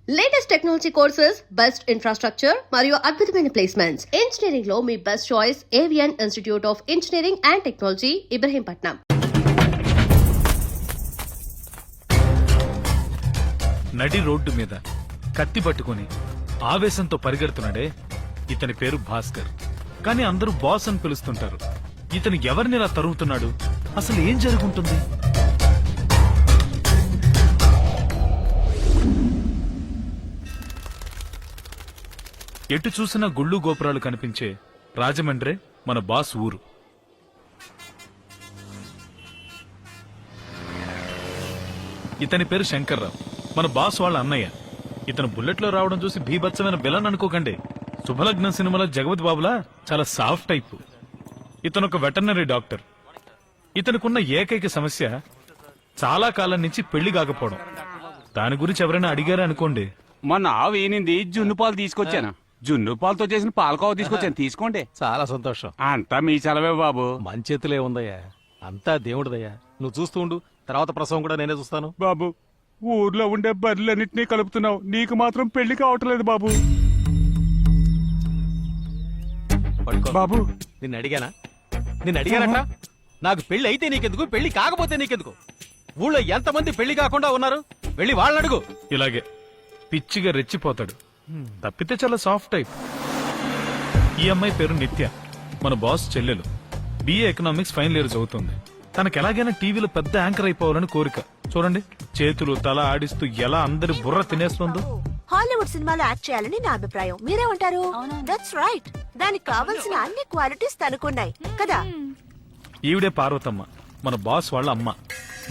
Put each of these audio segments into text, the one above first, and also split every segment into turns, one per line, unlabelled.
Latest technology courses, best infrastructure మరియు అద్భుతమైన placements. Engineering లో మీ best choice Avian institute of engineering and technology, Ibrahimpatnam.
నడి రోడ్డు మీద కత్తి పట్టుకుని ఆవేశంతో పరిగెడుతున్నాడే, ఇతని పేరు భాస్కర్. కానీ అందరూ బాస్ అని పిలుస్తుంటారు. ఇతను ఎవరిని ఇలా తరుగుతున్నాడు? అసలు ఏం జరుగుతుంది? ఎటు చూసినా గుళ్ళు గోపురాలు కనిపించే రాజమండ్రే మన బాస్ ఊరు. ఇతని పేరు శంకర్రావు, మన బాస్ వాళ్ళ అన్నయ్య. ఇతను బుల్లెట్ లో రావడం చూసి భీభత్సమైన విలన్ అనుకోకండి. శుభలగ్నం సినిమాలో జగపతి బాబులా చాలా సాఫ్ట్ టైప్. ఇతను ఒక వెటర్నరీ డాక్టర్. ఇతనుకున్న ఏకైక సమస్య చాలా కాలం నుంచి పెళ్లి కాకపోవడం. దాని గురించి ఎవరైనా అడిగారా అనుకోండి,
మొన్న ఆవు ఈనింది, జున్ను పాలు తీసుకొచ్చాను. జున్ను పాలతో చేసిన పాలకోవ తీసుకొచ్చాను, తీసుకోండి.
చాలా సంతోషం.
అంతా మీ చలవే బాబు.
మంచేతులే ఉందయ్యా, అంతా దేవుడిదయ్యా. నువ్వు చూస్తూ ఉండు, తర్వాత ప్రసవం కూడా నేనే చూస్తాను.
బాబు, ఊర్లో ఉండే బర్రెలన్నింటినీ కలుపుతున్నావు, నీకు మాత్రం పెళ్లి కావట్లేదు బాబు. బాబు,
నిన్ను అడిగానట. నాకు పెళ్లి అయితే నీకెందుకు, పెళ్లి కాకపోతే నీకెందుకు? ఊళ్ళో ఎంతమంది పెళ్లి కాకుండా ఉన్నారు? వెళ్ళి వాళ్ళని అడుగు.
ఇలాగే పిచ్చిగా రెచ్చిపోతాడు. తప్పితే చాలా సాఫ్ట్ టైప్. ఈ అమ్మాయి పేరు నిత్య, మన బాస్ చెల్లెలు. బిఏ ఎకనామిక్స్ ఫైనల్ ఇయర్ చదువుతుంది. తనకు ఎలాగైనా టీవీలో పెద్ద యాంకర్ అయిపోవాలని కోరిక. చూడండి, చేతులు తల ఆడిస్తూ ఎలా అందరి బుర్ర తినేస్తుందో.
హాలీవుడ్ సినిమాలో యాక్ట్ చేయాలని నా అభిప్రాయం. మీరేమంటారు? That's right. దానికి కావాల్సిన అన్ని క్వాలిటీస్ తనకున్నాయి కదా.
ఈవిడే పార్వతమ్మ, మన బాస్ వాళ్ళ అమ్మ.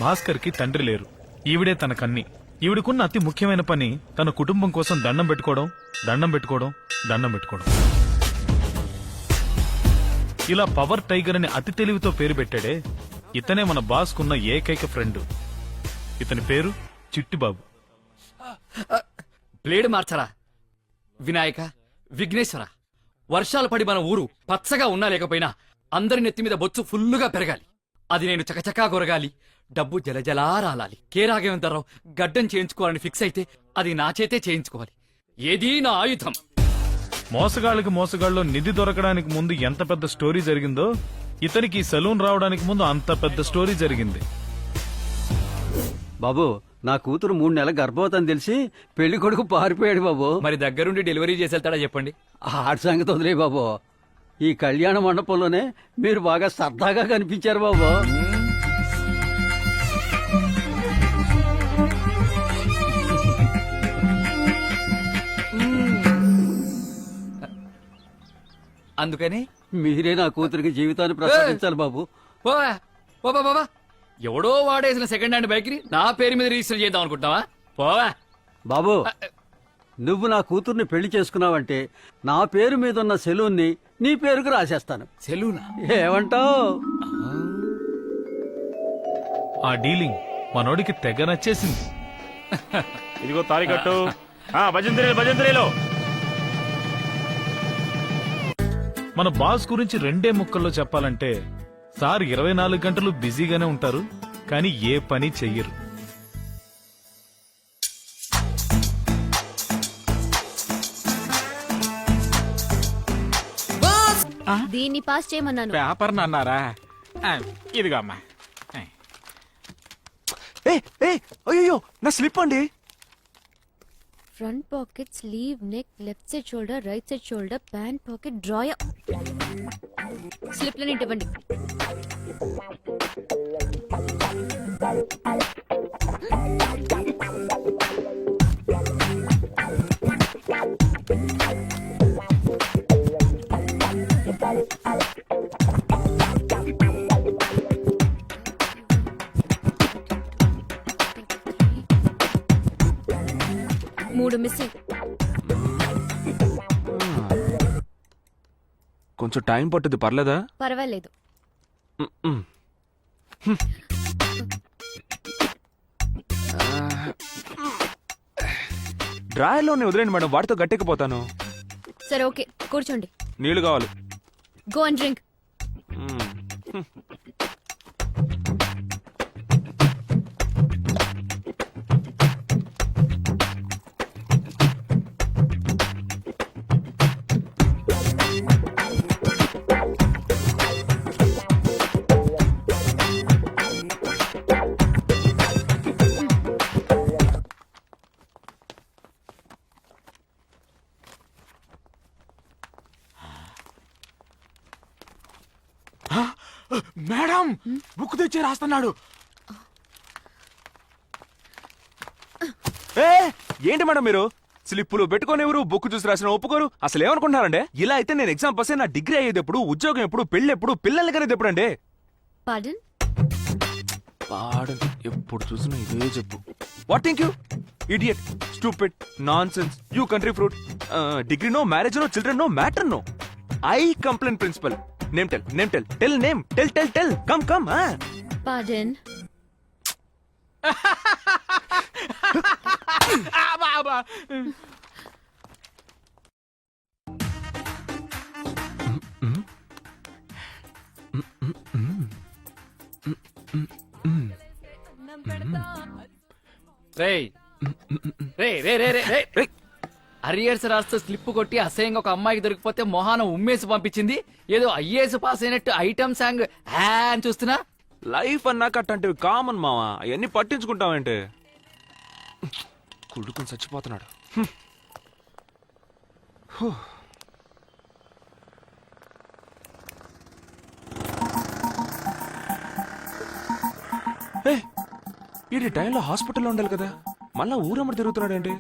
భాస్కర్ కి తండ్రి లేరు. ఈవిడే తనకన్ని. ఈవిడకున్న అతి ముఖ్యమైన పని తన కుటుంబం కోసం దండం పెట్టుకోవడం. ఇలా పవర్ టైగర్ అని అతి తెలివితో పేరు పెట్టాడే, ఇతనే మన బాస్ కున్న ఏకైక ఫ్రెండ్. ఇతని పేరు చిట్టిబాబు.
బ్లేడ్ మార్చరా వినాయక, విఘ్నేశ్వర. వర్షాలు పడి మన ఊరు పచ్చగా ఉన్నా లేకపోయినా అందరి నెత్తి మీద బొచ్చు ఫుల్లుగా పెరగాలి. అది నేను చకచకా కొరగాలి, డబ్బు జలజలా రాలాలి. కే రాఘవేంద్రరావు గడ్డం చేయించుకోవాలని ఫిక్స్ అయితే అది నా చేతే చేయించుకోవాలి. ఏదీ నా ఆయుధం.
మోసగాళ్ళలో నిధి దొరకడానికి ముందు ఎంత పెద్ద స్టోరీ జరిగిందో, ఇతనికి సెలూన్ రావడానికి ముందు అంత పెద్ద స్టోరీ జరిగింది.
బాబు, నా కూతురు 3 నెలల గర్భవతం తెలిసి పెళ్లి కొడుకు పారిపోయాడు బాబు.
మరి దగ్గరుండి డెలివరీ చేసి వెళ్తాడా చెప్పండి.
ఆడి సంగతి వదిలే బాబు. ఈ కళ్యాణ మండపంలోనే మీరు బాగా సరదాగా కనిపించారు బాబు.
అందుకని
మీరే నా కూతురికి జీవితాన్ని ప్రసాదించాలి బాబు.
బాబా, ఎవడో వాడేసిన సెకండ్ హ్యాండ్ బైక్ ని నా పేరు మీద రిజిస్టర్ చేద్దాం అనుకుంటావా? పోవా
బాబు, నువ్వు నా కూతుర్ని పెళ్లి చేసుకున్నావంటే నా పేరు మీద ఉన్న సెలూన్ని నీ పేరుకు రాసేస్తాను.
సెలూనా?
ఏమంటావు?
ఆ డీలింగ్ మనోడికి తెగ నచ్చేసింది.
ఇదిగో తాలికట్టు. భజంత్రిలో
మన బాస్ గురించి 2 ముక్కల్లో చెప్పాలంటే, సార్ 24 గంటలు బిజీగానే ఉంటారు, కానీ ఏ పని చెయ్యరు.
దీన్ని పాస్ చేయమన్నాను.
పేపర్ అన్నారా? ఇదిగో అమ్మా. అయ్యో, నా స్లిప్ అండి.
Front pocket, sleeve, neck, left side shoulder, right side shoulder, pant pocket, drawer. స్లిప్లని ఇవ్వండి. మూడు మిస్సింగ్.
కొంచెం టైం పట్టుద్ది, పర్లేదా?
పర్వాలేదు.
డ్రాయర్లోనే వదిలేండి మేడం, వాటితో గట్టెక్కిపోతాను.
సరే, ఓకే, కూర్చోండి.
నీళ్లు కావాలి.
Go and drink.
Madam book తెచ్చి రాస్తున్నాడు. ఏ ఏంటి మేడం మీరు స్లిప్పులు పెట్టుకొని ఎవరు బుక్ చూసి రాసిన ఒప్పుకోరు? అసలు ఏమనుకుంటున్నారండి? ఇలా అయితే నేను ఎగ్జామ్ పాస్ అయ్యి నా డిగ్రీ అయ్యేది ఎప్పుడు, ఉద్యోగం ఎప్పుడు, పెళ్లి ఎప్పుడు, పిల్లల్ని కనేది ఎప్పుడండి?
పాడన్
పాడు ఎప్పుడు చూసినా ఇదే చెప్పు. What think you idiot stupid nonsense you country fruit. Degree no, marriage no, children no, matter no. I complaint principal. Name tell name tell come.
పాడన్
రేయ్ రే అరియర్స్ రాస్తూ స్లిప్ కొట్టి అసహ్యంగా ఒక అమ్మాయికి దొరికిపోతే మొహాన ఉమ్మేసి పంపించింది. ఏదో ఐఏఎస్ పాస్ అయినట్టు ఐటమ్ సాంగ్ అని చూస్తున్నా.
లైఫ్ అన్నాక అట్లాంటివి కామన్ మావా, అవన్నీ పట్టించుకుంటావంటే. కుడుకుని చచ్చిపోతున్నాడు. ఈ టైంలో హాస్పిటల్లో ఉండాలి కదా, మళ్ళా ఊరమ్మడి తిరుగుతున్నాడేంటి?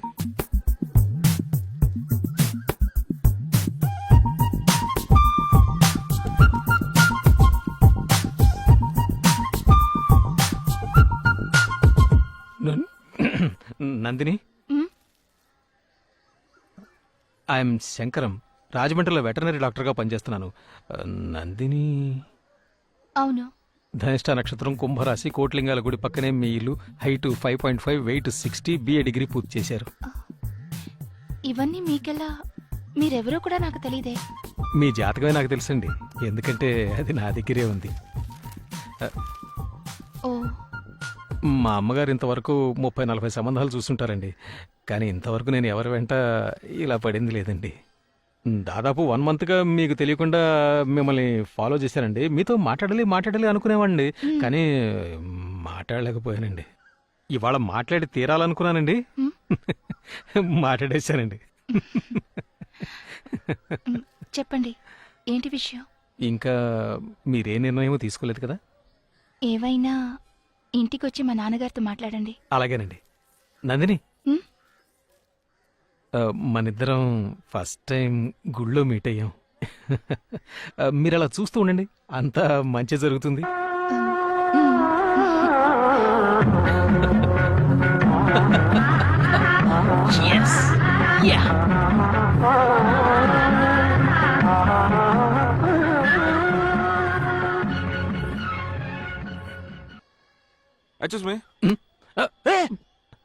నందిని, ఐఎమ్ శంకరం, రాజమండ్రిలో వెటర్నరీ డాక్టర్గా పనిచేస్తున్నాను. నందిని?
అవును.
ధనిష్ట నక్షత్రం, కుంభరాశి, కోట్లింగాల గుడి పక్కనే మీ ఇల్లు, హైట్ 5.5, వెయిట్ 60, బిఏ డిగ్రీ పూర్తి చేశారు.
ఇవన్నీ మీకెలా? మీరెవరో కూడా నాకు తెలియదే.
మీ జాతకమే నాకు తెలుసండి, ఎందుకంటే అది నా దగ్గరే ఉంది.
ఓ,
మా అమ్మగారు ఇంతవరకు 30-40 సంబంధాలు చూస్తుంటారండి, కానీ ఇంతవరకు నేను ఎవరి వెంట ఇలా పడింది లేదండి. దాదాపు 1 మంత్గా మీకు తెలియకుండా మిమ్మల్ని ఫాలో చేశానండి. మీతో మాట్లాడాలి అనుకునేవాడిని, కానీ మాట్లాడలేకపోయానండి. ఇవాళ మాట్లాడి తీరాలనుకున్నానండి, మాట్లాడేశానండి.
చెప్పండి, ఏంటి విషయం?
ఇంకా మీరే నిర్ణయం తీసుకోలేదు కదా?
ఏవైనా ఇంటికొచ్చి మా నాన్నగారితో మాట్లాడండి.
అలాగేనండి. నందిని,
ఉమ్,
మనిద్దరం ఫస్ట్ టైం గుళ్ళో మీట్ అయ్యాం. మీరు అలా చూస్తూ ఉండండి, అంతా మంచి జరుగుతుంది.
అచ్యూస్ మీ.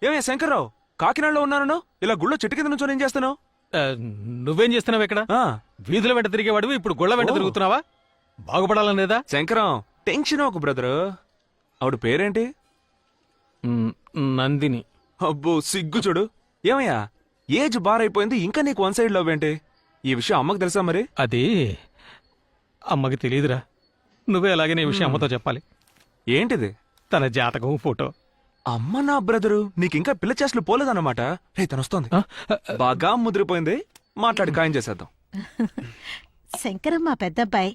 ఏమయ్యా శంకర్రావు, కాకినాడలో ఉన్నాను, ఇలా గుళ్ళో చెట్టు కింద నుంచో ఏం చేస్తాను?
నువ్వేం చేస్తున్నావు ఇక్కడ? వీధుల వెంట తిరిగేవాడు ఇప్పుడు గుళ్ళ వెంట
ఓ.
తిరుగుతున్నావా? బాగుపడాలని లేదా?
శంకరం, టెన్షన్ ఒక బ్రదరు. ఆవిడ పేరేంటి?
నందిని.
అబ్బో సిగ్గు చూడు. ఏమయ్యా, ఏజ్ బార్ అయిపోయింది, ఇంకా నీకు వన్ సైడ్ లవ్ ఏంటి? ఈ విషయం అమ్మకు తెలుసా మరి?
అది అమ్మకి తెలియదురా, నువ్వే అలాగే ఈ విషయం అమ్మతో చెప్పాలి.
ఏంటిది?
తన జాతకం, ఫోటో.
అమ్మ నా బ్రదరు, నీకింకా పిల్ల చేష్టలు పోలేదన్నమాట. రే తనొస్తోంది, బాగా ముదిరిపోయింది, మాట్లాడి ఖాయం చేసేద్దాం.
శంకరం మా పెద్దబ్బాయి,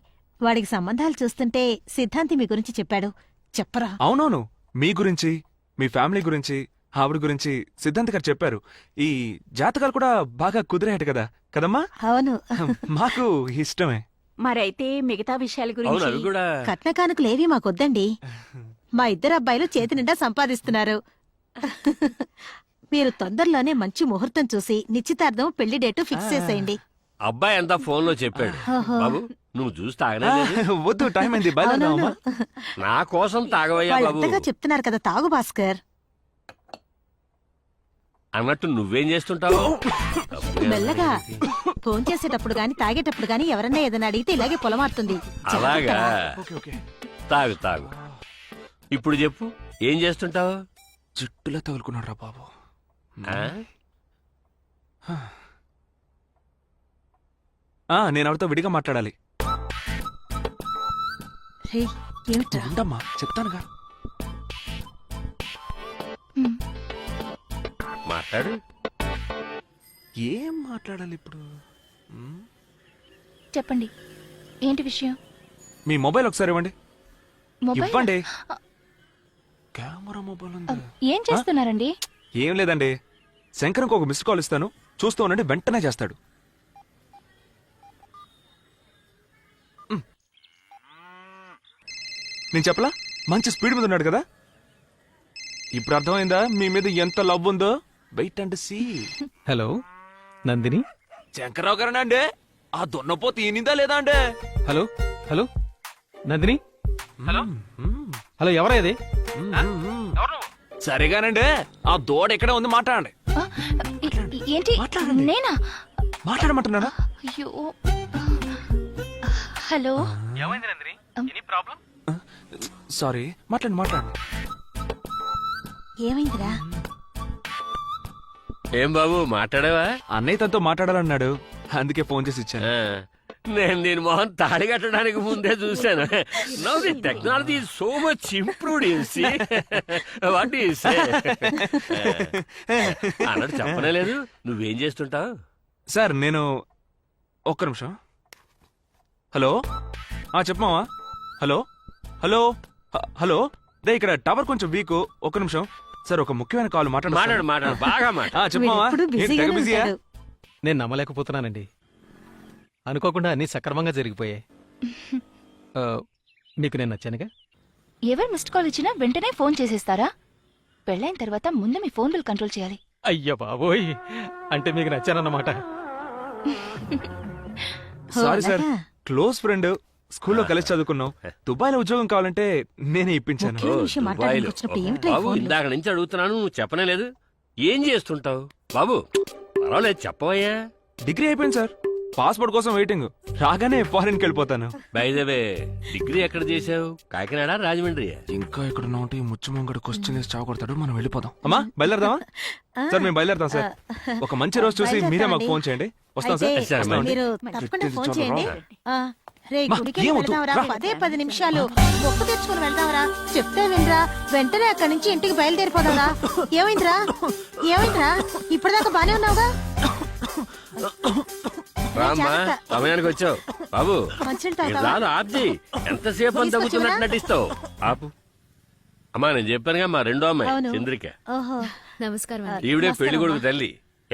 వాడికి సంబంధాలు చూస్తుంటే సిద్ధాంతి మీ గురించి చెప్పాడు. చెప్పరా?
అవునవును, మీ గురించి, మీ ఫ్యామిలీ గురించి, ఆవిడ గురించి సిద్ధాంత్ గారు చెప్పారు. ఈ జాతకాలు కూడా బాగా కుదిరాయట కదా కదమ్మా?
అవును.
మాకు ఇష్టమే.
మరైతే మిగతా విషయాల
అవును,
గురించి
అవి కూడా.
కట్న కానుకలేవి మాకొద్దండి. మా ఇద్దరు అబ్బాయిలు చేతి నిండా సంపాదిస్తున్నారు. మీరు తొందరలోనే మంచి ముహూర్తం చూసి నిశ్చితార్థం, పెళ్లి డేటు ఫిక్స్ చేసేయండి.
అబ్బాయి అంతా ఫోన్ లో చెప్పాడు.
ఓహో.
బాబు నువ్వు చూసి తాగనే లేదు.
వద్దు, టైం అయింది, బయలుదేరదామా?
నా కోసం తాగవయ్యా బాబు.
వాళ్ళంతగా చెప్తున్నారు కదా, తాగు భాస్కర్.
అన్నట్టు నువ్వేం చేస్తుంటావు?
మెల్లగా ఫోన్ చేసేటప్పుడు గాని తాగేటప్పుడు గాని ఎవరన్నా ఏదైనా అడిగితే ఇలాగే పొలమారుతుంది.
అలాగా?
Okay okay.
తాగు తాగు. ఇప్పుడు చెప్పు, ఏం చేస్తుంటావు?
జుట్టులో తగులుకున్నాడు రా బాబు. నేను ఆవిడతో విడిగా మాట్లాడాలి.
రేయ్, ఏమిట్రా?
ఉండమ్మా, చెప్తానుగా.
మాట్లాడు.
ఏం మాట్లాడాలి ఇప్పుడు?
చెప్పండి, ఏంటి విషయం?
మీ మొబైల్ ఒకసారి ఇవ్వండి. ఇవ్వండి. కెమెరా మొబైల్ ఉంది.
ఏం చేస్తున్నారండి?
ఏం లేదండి, శంకర్కి ఒక మిస్డ్ కాల్ ఇస్తాను, చూస్తూ ఉండండి, వెంటనే చేస్తాడు. నేను చెప్పలా, మంచి స్పీడ్ మీద ఉన్నాడు కదా. ఇప్పుడు అర్థమైందా మీ మీద ఎంత లవ్ ఉందో? Wait and see.
Hello Nandini.
Shankar Rao గారేనా అండి? ఆ దున్నపోతు ఈనిందా లేదా అండి?
Hello hello Nandini. హలో ఎవరా ఇది?
సరేగానండి, ఆ దూడ ఎక్కడే ఉంది, మాట్లాడండి.
ఏంటి? నేనా?
మాట్లాడమంటున్నారా?
అయ్యో. హలో.
సారీ, మాట్లాడండి.
ఏమైందిరా?
ఏం బాబు మాట్లాడావా?
అన్నయ్య తనతో మాట్లాడాలన్నాడు, అందుకే ఫోన్ చేసి ఇచ్చాను.
నేను దీని మొహం తాడి కట్టడానికి ముందే చూశాను. Now the technology is so much improved you see. What you say? అన్నట్టు చెప్పనే లేదు. నువ్వేం చేస్తుంటావు?
సార్ నేను ఒక్క నిమిషం. హలో చెప్పమావా. హలో హలో హలో రే, ఇక్కడ టవర్ కొంచెం వీక్, ఒక్క నిమిషం. సార్ ఒక ముఖ్యమైన కాల్
మాట్లాడు బాగా మాట్లాడు.
చెప్పమావా. బిజీయా?
నేను నమ్మలేకపోతున్నానండి. అనుకోకుండా అన్నీ సక్రమంగా జరిగిపోయాయి. మీకు నేను నచ్చానుగా.
ఎవరు మిస్డ్ కాల్ ఇచ్చినా వెంటనే ఫోన్ చేసేస్తారా? పెళ్ళైన తర్వాత ముందు మీ ఫోన్ బిల్ కంట్రోల్ చేయాలి.
అయ్య బాబోయ్, అంటే మీకు నచ్చానన్నమాట.
సారీ సార్, క్లోజ్ ఫ్రెండ్, స్కూల్లో కలిసి చదువుకున్నాం. దుబాయ్ లో ఉద్యోగం కావాలంటే నేనే ఇప్పించాను.
దుబాయ్లో. బాబు ఇందాక నుంచి అడుగుతున్నాను, నువ్వు చెప్పనే లేదు. ఏం చేస్తుంటావు బాబు? పర్వాలేదు చెప్పవయ్యా.
డిగ్రీ అయిపోయింది సార్, పాస్పోర్ట్ కోసం వెయిటింగ్, రాగానే ఫారిన్ కి వెళ్ళిపోతాను.
బై ద వే, డిగ్రీ ఎక్కడ చేసావు? కాకినాడ, రాజమండ్రి?
ఇంకా ఇక్కడ ఉంటే ముచ్చుమంగడు క్వశ్చన్ వేసి చావకొడతాడు, మనం వెళ్ళిపోదాం. అమ్మా బయలుదేరదామా? సార్ మేము బయలుదేరతాం సార్. ఒక మంచి రోజు చూసి మీరే మాకు ఫోన్ చేయండి, వస్తాం సార్.
మీరు తప్పకుండా ఫోన్ చేయండి. రే, గుడికి వెళ్దాంరా, 10 నిమిషాలు మొక్కు తెచ్చుకుని వెళ్దాంరా. చెప్తే వినరా, వెంటనే అక్కడి నుంచి ఇంటికి బయలుదేరిపోదాంరా. ఏమైందిరా? ఇప్పటిదాకా బానే ఉన్నావుగా?
రామ్మా, సమయానికి వచ్చావు. బాబు
మంచినీళ్ళు తాగుతావా?
రాదు ఆప్జీ, ఎంతసేపు అని తగ్గుతున్నట్టు నటిస్తావు. ఆపు. అమ్మా నేను చెప్పానుగా, మా రెండో అమ్మాయి
అవును.
చంద్రిక.
ఓహో,
నమస్కారం.
ఈవిడే పెళ్లి కొడుకు తల్లి,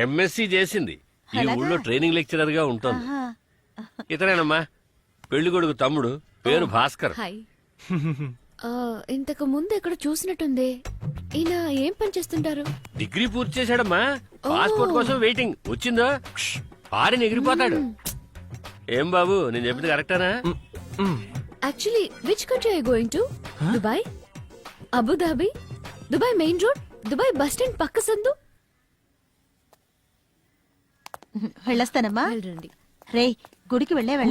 ఎంఎస్సి చేసింది, ఈ ఊళ్ళో ట్రైనింగ్ లెక్చరర్ గా ఉంటుంది. ఇతనేనమ్మా పెళ్లి కొడుకు తమ్ముడు, పేరు భాస్కర్.
హాయ్. ఇంతకు ముందు ఎక్కడ చూసినట్టుంది. ఈయన ఏం పని చేస్తుంటారు?
డిగ్రీ పూర్తి చేశాడమ్మా, పాస్పోర్ట్ కోసం వెయిటింగ్. వచ్చిందో పారిని ఎగిరిపోతాడు. ఏం బాబు నేను చెప్పింది కరెక్టేనా?
Actually which country I going to? Dubai, Abu Dhabi, Dubai main road, Dubai bus stand పక్క సందు.
వెళ్ళొస్తానమ్మా.
వెళ్ళండి.
రే, గుడికి వెళ్ళాలి.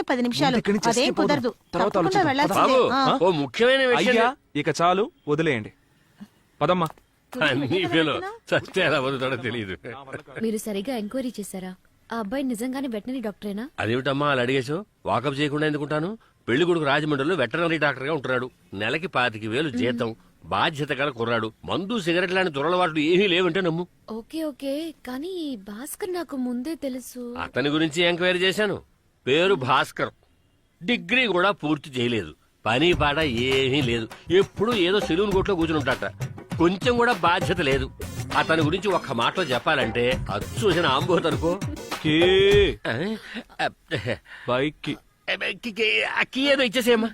10 నిమిషాలు,
ముందు ఇక్కడి నుంచి
అదేం
escape
కుదరదు.
అవుదాం. తర్వాత
తప్పకుండా
ఆలోచిద్దాం.
వెళ్ళాల్సిందే.
బాబు ఓ ముఖ్యమైన
అయ్యా
విషయం.
ఇక చాలు, వదిలేయండి, పదమ్మా.
నీ పిలో చస్తే ఎలా వదులుతాడో తెలియదు.
మీరు సరిగా ఎంక్వైరీ చేశారా? ఆ అబ్బాయి నిజంగానే వెటనరీ డాక్టరేనా?
అదేమిటమ్మా అలా అడిగేశావు? వాకప్ చేయకుండా ఎందుకుంటాను? పెళ్లి కొడుకు రాజమండ్రిలో వెటర్నరీ డాక్టర్ గా ఉంటున్నాడు. నెలకి 25,000 జీతం, బాధ్యత గల కుర్రాడు. మందు సిగరెట్ లాంటి దురలవాట్లు ఏమీ లేవంటే నమ్ము.
ఓకే కానీ భాస్కర్ నాకు ముందే తెలుసు.
అతని గురించి ఎంక్వైరీ చేశాను. పేరు భాస్కర్, డిగ్రీ కూడా పూర్తి చేయలేదు, పని పాట ఏమీ లేదు, ఎప్పుడు ఏదో సెలూన్ కోట్లో కూర్చుని ఉంటాట. కొంచెం కూడా బాధ్యత లేదు. అతని గురించి ఒక్క మాటలో చెప్పాలంటే అది చూసిన ఆంబోత్ అనుకో.
బైక్
అక్కి ఏదో ఇచ్చేసేయమ్మా.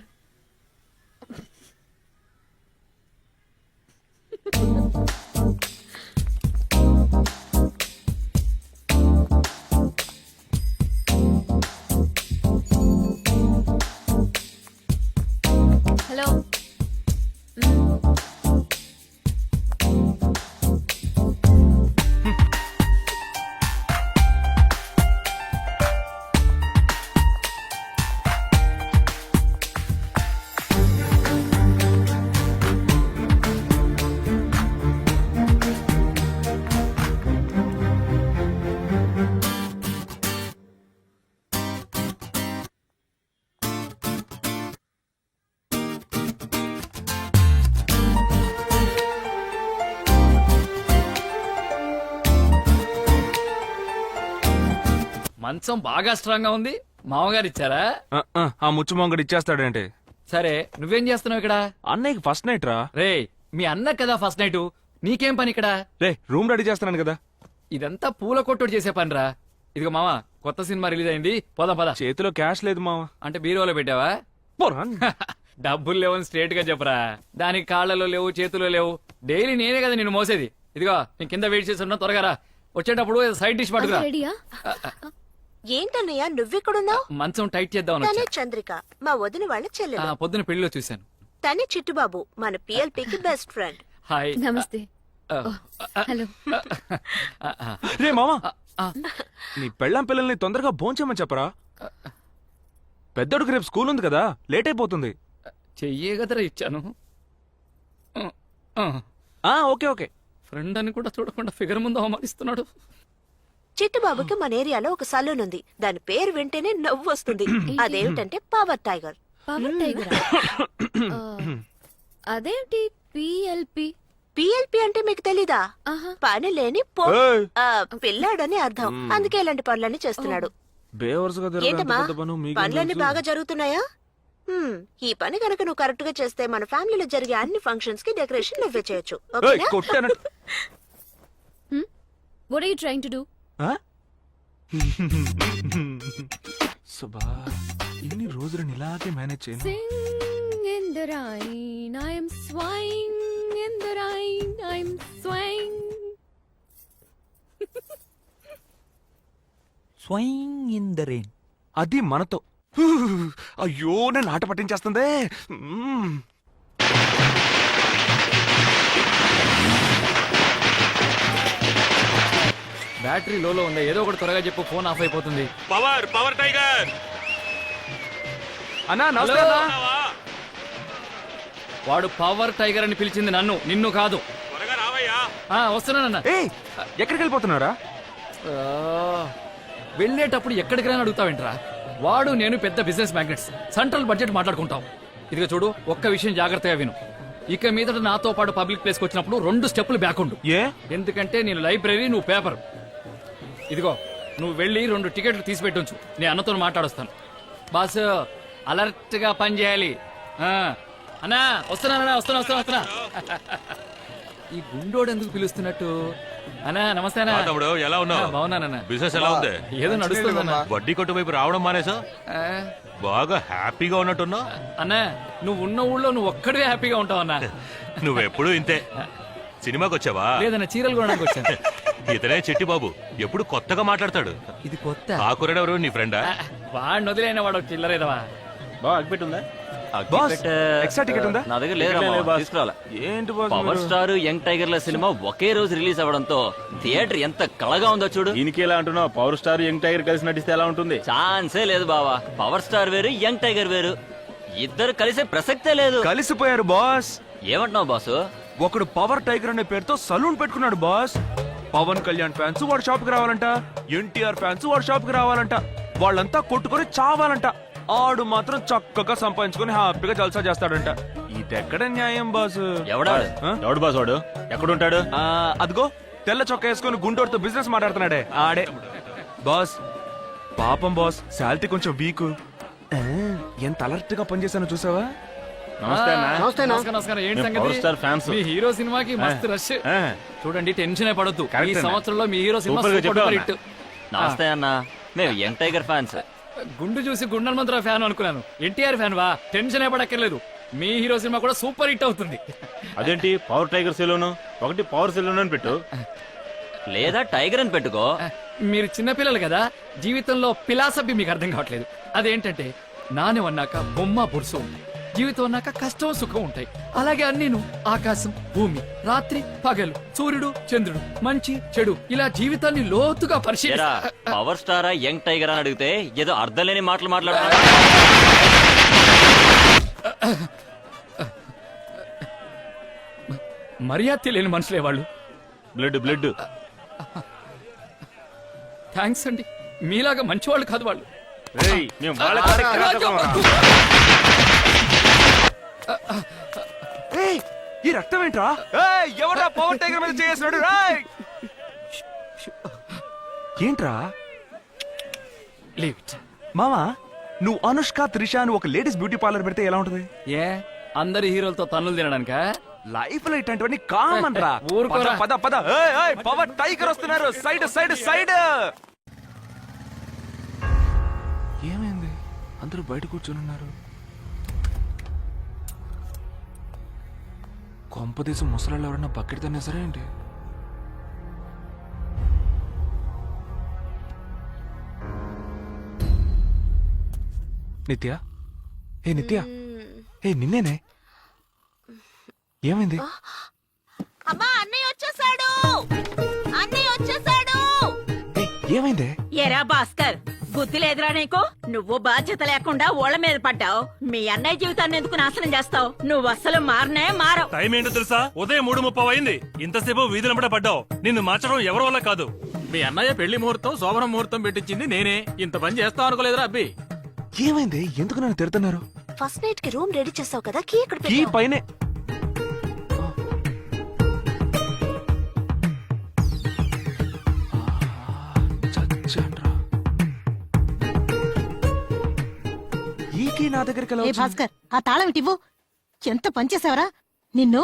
హలో.
మంచం బాగా స్ట్రాంగ్ గా ఉంది. మామగారు ఇచ్చారా?
ఆ ముచ్చుమంగడు ఇచ్చేస్తాడంటే
సరే నువ్వేం చేస్తున్నావు ఇక్కడ?
అన్నయ్యకి ఫస్ట్ నైట్ రా.
రే మీ అన్న కదా ఫస్ట్ నైట్, నీకేం పని ఇక్కడ?
రే రూమ్ రెడీ చేస్తున్నాను కదా.
ఇదంతా పూల కొట్టుడు చేసే పనిరా. ఇదిగో మామ, కొత్త సినిమా రిలీజ్ అయింది, పోదాం పద.
చేతిలో క్యాష్ లేదు మావా.
అంటే బీరోలో పెట్టావా?
పోరా.
డబ్బులు లేవని స్ట్రేట్ గా చెప్పరా. దానికి కాళ్ళలో లేవు, చేతుల్లో లేవు. డైలీ నేనే కదా నిన్ను మోసేది. ఇదిగో నేను కింద వెయిట్ చేసి ఉన్నా, త్వరగా రా. వచ్చేటప్పుడు సైడ్ డిష్ పట్టుకురా.
రెడీయా?
ఏంటన్నయ్య నువ్వెక్కడున్నావు?
మంచం టైట్ చేద్దామని
తనే
వచ్చా.
చంద్రిక, మా వదిన వాళ్ళ చెల్లెలు.
పొద్దున పెళ్లిలో చూశాను.
తనే చిట్టుబాబు, మన పిఎల్పికి బెస్ట్ ఫ్రెండ్.
హాయ్.
నమస్తే. హలో.
రే మామా, నీ పెళ్ళాం పిల్లల్ని తొందరగా భోంచేమని చెప్పరా. పెద్దోడికి రేపు స్కూల్ ఉంది కదా, లేట్ అయిపోతుంది.
చెయ్యే కదరా ఇచ్చాను.
Okay okay.
ఫ్రెండ్ అని కూడా చూడకుండా ఫిగర్ ముందు అవమానిస్తున్నాడు.
చిట్టుబాబుకి మన ఏరియాలో ఒక సలూన్ ఉంది. దాని పేరు వింటేనే నవ్వు వస్తుంది. అదేమిటంటే పవర్ టైగర్.
Power tiger. అదేంటి పిఎల్పి?
పిఎల్పి అంటే మీకు తెలీదా?
ఆహా.
పని లేని
ఏయ్!
పిల్లాడని అర్థం. అందుకే ఇలాంటి పనులన్నీ చేస్తున్నాడు.
బేవర్స్గా తిరగడం ఎంత
ఏంటమ్మా,
పెద్ద పనో మీకేం
పనులన్నీ
తెలుసు?
బాగా జరుగుతున్నాయా? ఈ పని కనుక నువ్వు కరెక్ట్ గా చేస్తే మన ఫ్యామిలీలో జరిగే అన్ని ఫంక్షన్స్ కి డెకరేషన్ నువ్వే చేయొచ్చు.
ఏయ్,
ఓకేనా?
కొట్టానంటే.
What are you trying to do?
ఆ? సుబా, ఇన్ని రోజులు ఇలాగే మేనేజ్ చేయను.
Sing in the rain, I'm swaying in the rain, I'm swaying.
స్వయింగ్ in the rain. అది మనతో. అయ్యో నేను ఆట పట్టించేస్తుంది.
బ్యాటరీ లోలో ఉంది, ఏదో ఒకటి త్వరగా చెప్పు, ఫోన్ ఆఫ్ అయిపోతుంది.
పవర్ టైగర్ అన్నా, నమస్తే
హలో.
అన్నా.
వాడు పవర్ టైగర్ అని పిలిచింది నన్ను, నిన్ను కాదు. వస్తున్నానన్నా.
ఏయ్, ఎక్కడికి వెళ్ళిపోతున్నారా?
వెళ్ళేటప్పుడు ఎక్కడికి రాని అడుగుతావేంట్రా? వాడు నేను పెద్ద బిజినెస్ మ్యాగ్నెట్స్, సెంట్రల్ బడ్జెట్ మాట్లాడుకుంటాం. ఇదిగో చూడు, ఒక్క విషయం జాగ్రత్తగా విను. ఇక మీదట నాతో పాటు పబ్లిక్ ప్లేస్కి వచ్చినప్పుడు 2 స్టెప్పులు బ్యాక్ ఉండు.
ఏ?
ఎందుకంటే నేను లైబ్రరీ, నువ్వు పేపర్. ఇదిగో నువ్వు వెళ్ళి 2 టికెట్లు తీసి పెట్టొచ్చు, నేను అన్నతో మాట్లాడొస్తాను. బాస్ అలర్ట్ గా పని చేయాలి. అన్నా వస్తున్నా వస్తున్నా. ఈ గుండోడు ఎందుకు పిలుస్తున్నట్టు? అన్నా నమస్తే అన్నా.
తమ్ముడు ఎలా ఉన్నావు?
బాగున్నానన్నా.
బిజినెస్ ఎలా ఉంది?
ఏదో నడుస్తుందన్నా.
వడ్డీ కొట్టు వైపు రావడం మానేసా?
ఆ,
బాగా హ్యాపీగా ఉన్నట్టున్నావు.
అన్నా నువ్వు ఉన్న ఊళ్ళో నువ్వు ఒక్కడే హ్యాపీగా ఉంటావు అన్నా.
నువ్వెప్పుడు ఇంతే. సినిమాకి వచ్చావా?
లేదన్నా, చీరలు కొనడానికి వచ్చాను.
ఇతనే చెట్టి బాబు, ఎప్పుడు కొత్తగా మాట్లాడతాడు.
ఇది కొత్త.
ఆ కుర్రాడు ఎవరు, నీ ఫ్రెండా?
వాడిని వదిలేన వాడు చిల్లరేదవా.
బాస్, ఎక్స్ట్రా టికెట్ ఉందా?
నా దగ్గర లేదా తీసుకురాలా.
ఏంటి బాస్
పవర్
మీరు?
స్టార్ యంగ్ టైగర్ల సినిమా ఒకే రోజు రిలీజ్ అవ్వడంతో థియేటర్ ఎంత కళగా ఉందో చూడు.
దీనికి ఎలా అంటున్నావు? పవర్ స్టార్ యంగ్ టైగర్ కలిసి నటిస్తే ఎలా ఉంటుంది?
ఛాన్సే లేదు బావా. పవర్ స్టార్ వేరు, యంగ్ టైగర్ వేరు. ఇద్దరు కలిసే ప్రసక్తే లేదు.
కలిసిపోయారు బాస్.
ఏమంటున్నావు బాసు?
ఒకడు పవర్ టైగర్ అనే పేరుతో సలూన్ పెట్టుకున్నాడు బాస్. పవన్ కళ్యాణ్ ఫ్యాన్స్ వాడు షాప్ కి రావాలంట, ఎన్టీఆర్ ఫ్యాన్స్ వాడు షాప్ కి రావాలంట. వాళ్ళంతా కొట్టుకొని చావాలంట. ఆడు మాత్రం చక్కగా సంపాదించుకొని హ్యాపీగా జల్సా చేస్తాడంట. ఇదెక్కడ న్యాయం బాస్?
ఎవడాడు?
ఆ?
ఎవడు బాస్ వాడు? ఎక్కడుంటాడు?
అదిగో తెల్ల చొక్కా వేసుకొని గుంటూరుతో బిజినెస్ మాట్లాడుతున్నాడే ఆడే బాస్. పాపం బాస్, శాలరీ కొంచెం వీక్. ఎంత అలర్ట్ గా పనిచేశానో చూసావా?
నమస్తే అన్న.
నమస్కారం. ఏంటి
మేము
సంగతి?
Power star fans.
మీ హీరో సినిమాకి మస్తు రష్. చూడండి, టెన్షన్ పడొద్దు. ఈ
కరెక్ట్ అన్న.
సంవత్సరంలో మీ హీరో సినిమా
సూపర్ గా
సూపర్
చెప్పావు
హిట్.
నమస్తే అన్న. మేము యంగ్ టైగర్ ఫ్యాన్స్.
గుండు చూసి గుండెలమంత్ర ఫ్యాన్ అనుకున్నాను. ఎన్టీఆర్ ఫ్యాన్ వా? టెన్షన్ పడక్కర్లేదు, మీ హీరో సినిమా కూడా సూపర్ హిట్ అవుతుంది.
అదేంటి పవర్ టైగర్ సెలూన్? ఒకటి పవర్ సెలూన్ అని పెట్టు.
లేదా టైగర్ అని పెట్టుకో.
మీరు చిన్నపిల్లలు కదా, జీవితంలో ఫిలాసఫీ మీకు అర్థం కావట్లేదు. అదేంటంటే నాణ్యం అన్నాక బొమ్మ బుర్సు ఉంది, జీవితం అన్నాక కష్టం సుఖం ఉంటాయి. అలాగే అన్నీను ఆకాశం, భూమి, రాత్రి పగలు, సూర్యుడు చంద్రుడు, మంచి చెడు, ఇలా జీవితాన్ని లోతుగా
ఏరా,
పరిశీలిస్తా.
పవర్ స్టారా యంగ్ టైగర్ అని అడిగితే ఏదో అర్థం లేని మాటలు మాట్లాడుతున్నా.
మర్యాద తెలియని మనుషులే వాళ్ళు.
బ్లడ్
థ్యాంక్స్ అండి, మీలాగా మంచివాళ్ళు కాదు వాళ్ళు.
మేము వాళ్ళ కాడే కిరాతకులమా?
ఏయ్, ఈ రక్తం ఏంట్రా? ఎవరా పవర్ టైగర్ మీద చేసినాడు? ఏంట్రా
లీవ్ ఇట్.
మామా, నువ్వు అనుష్క త్రిష అని ఒక లేడీస్ బ్యూటీ పార్లర్ పెడితే ఎలా ఉంటది?
ఏ అందరి హీరోలతో తన్నులు తినడానికా?
లైఫ్ లో ఇట్లాంటివన్నీ కామన్ రా.
ఊరుకోరా.
పద పద పద. పవర్ టైగర్ వస్తున్నారు. Side side side. ఏమైంది? అందరూ బయట కూర్చొని ఉన్నారు. కొంపదేశం ముసలాళ్ళు ఎవరన్నా బకెట్ తినేసరే ఏంటి? నిత్య, ఏ నిత్య, ఏ నిన్నేనే. ఏమైంది?
అమ్మా అన్నయ్య వచ్చేసాడు, అన్నయ్య వచ్చేసాడు.
ఏమైందే?
ఎరా భాస్కర్, బుద్ధి లేదురా నీకు? నువ్వు బాధ్యత లేకుండా ఓళ్ళ మీద పడ్డావు. మీ అన్నయ్య జీవితాన్ని ఎందుకు నాశనం చేస్తావు? నువ్వు అస్సలు మారనే మారవు.
టైం ఏంటో తెలుసా? ఉదయం 3:30 అయింది. ఇంతసేపు వీధులంబడ పడ్డావు. నిన్ను మార్చడం ఎవరి వల్ల కాదు.
మీ అన్నయ్య పెళ్లి ముహూర్తం శోభన ముహూర్తం పెట్టించింది నేనే. ఇంత పని చేస్తావు అనుకోలేదురా అబ్బి.
ఏమైంది? ఎందుకు నన్ను తిడుతున్నారు?
ఫస్ట్ నైట్ కి రూమ్ రెడీ చేసావు కదా, కీ ఎక్కడ
కీ పైనే. చచ్చాన్రా. ఈ కీ నా దగ్గరికి ఎలా
ఏ
వచ్చింది?
భాస్కర్, ఆ తాళం ఇటివ్వు. ఎంత పనిచేసావరా నిన్ను.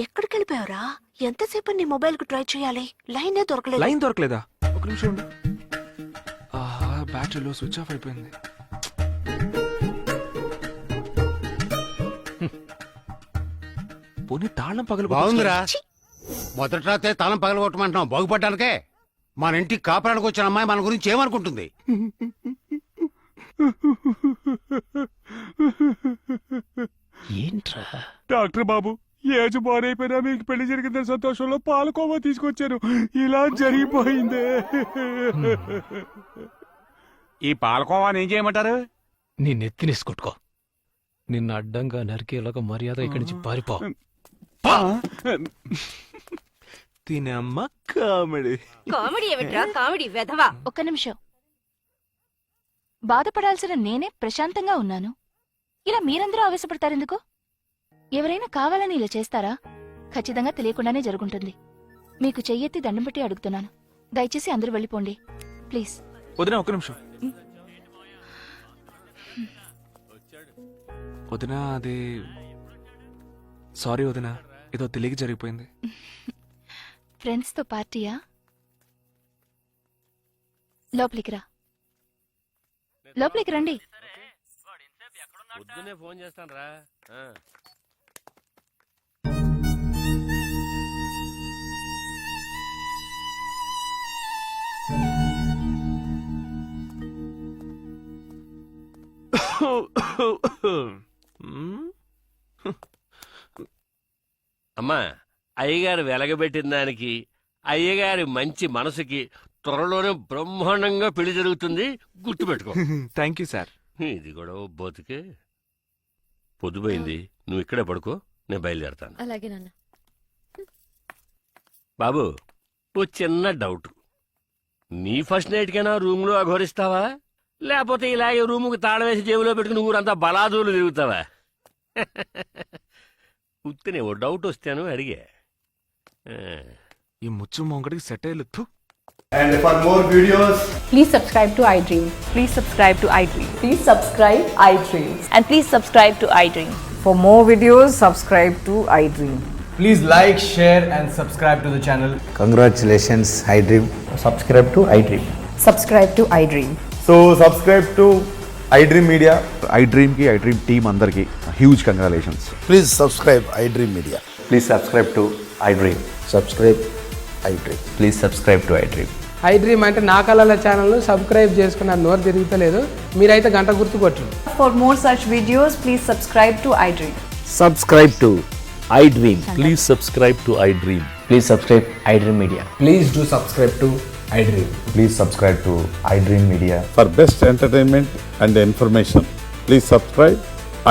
ఎక్కడికి వెళ్ళిపోయావురా? ఎంతసేపు నీ మొబైల్ కు ట్రై చేయాలి, లైనే దొరకలేదు.
లైన్ దొరకలేదా? ఒక నిమిషం ఉండు. బ్యాటరీలో స్విచ్ ఆఫ్ అయిపోయింది. పోనీ తాళం పగలు
బాగుందిరా. మొదటి రాత్రే తాళం పగలగొట్టమంటున్నాం బాగుపడ్డానికే. మన ఇంటికి కాపురానికి వచ్చిన అమ్మాయి మన గురించి ఏమనుకుంటుంది?
ఏంట్రా?
డాక్టర్ బాబు, ఏజ్ బారైపోయినా మీకు పెళ్లి జరిగిందని సంతోషంలో పాలకోవా తీసుకొచ్చాను. ఇలా జరిగిపోయిందే. ఈ పాలకోవాని ఏం చేయమంటారు?
నీ నెత్తినేసుకొట్టుకో. నిన్ను అడ్డంగా నరికేలాగా మర్యాద ఇక్కడి నుంచి పారిపో.
తినమ్మ కామెడీ.
కామెడీ ఏమిట్రా కామెడీ వెధవా. ఒక్క నిమిషం. బాధపడాల్సిన నేనే ప్రశాంతంగా ఉన్నాను. ఇలా మీరందరూ ఆవేశపడతారెందుకు? ఎవరైనా కావాలని ఇలా చేస్తారా? ఖచ్చితంగా తెలియకుండానే జరుగుంటుంది. మీకు చెయ్యెత్తి దండం పెట్టి అడుగుతున్నాను, దయచేసి అందరూ వెళ్ళిపోండి ప్లీజ్.
వదినా ఒక్క నిమిషం. వదినా అది సారీ వదినా, ఏదో తెలియక జరిగిపోయింది.
ఫ్రెండ్స్ తో పార్టీయా? లోపలికి రా, లోపలికి రండి.
పొద్దునే ఫోన్ చేస్తాను రా. అమ్మా, అయ్యగారు వెలగబెట్టిన దానికి, అయ్యగారి మంచి మనసుకి త్వరలోనే బ్రహ్మాండంగా పెళ్లి జరుగుతుంది, గుర్తుపెట్టుకో.
Thank you sir.
ఇది కూడా ఓ బతుకే. పొద్దుపోయింది, నువ్వు ఇక్కడే పడుకో, నేను బయలుదేరతాను.
అలాగే నాన్న.
బాబు, ఓ చిన్న డౌట్. నీ ఫస్ట్ నైట్కైనా రూమ్లో అఘోరిస్తావా, లేకపోతే ఇలాగే రూముకి తాళం వేసి జేబులో పెట్టుకుని ఊరంతా బలాదూలు తిరుగుతావా? ఉత్తనే ఓ డౌట్ వస్తాను అడిగే.
ఈ ముచ్చు మొంగడికి సెట్ అయ్యలేదు.
And for more videos,
please subscribe to iDream.
Please subscribe to iDream.
Please subscribe iDream.
And please subscribe to iDream.
For more videos, subscribe to iDream.
please like, share and subscribe to the channel.
Congratulations iDream.
Subscribe to iDream.
Subscribe to iDream.
So subscribe to iDream Media.
iDream ki iDream team andarki huge congratulations.
Please subscribe iDream Media.
Please subscribe to iDream.
Subscribe iDream.
Please subscribe to iDream.
iDream అంటే నా కళల channel subscribe చేసుకున్న నోరు తిరుగుతలేదు. మీరైతే గంట గుర్తు కొట్టండి.
For more such videos, please subscribe to iDream.
Subscribe to iDream.
Please subscribe to iDream.
Please subscribe iDream Media. Please do subscribe to iDream.
Please subscribe to iDream Media.
For best entertainment and information, please subscribe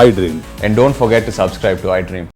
iDream.
And don't forget to subscribe to iDream.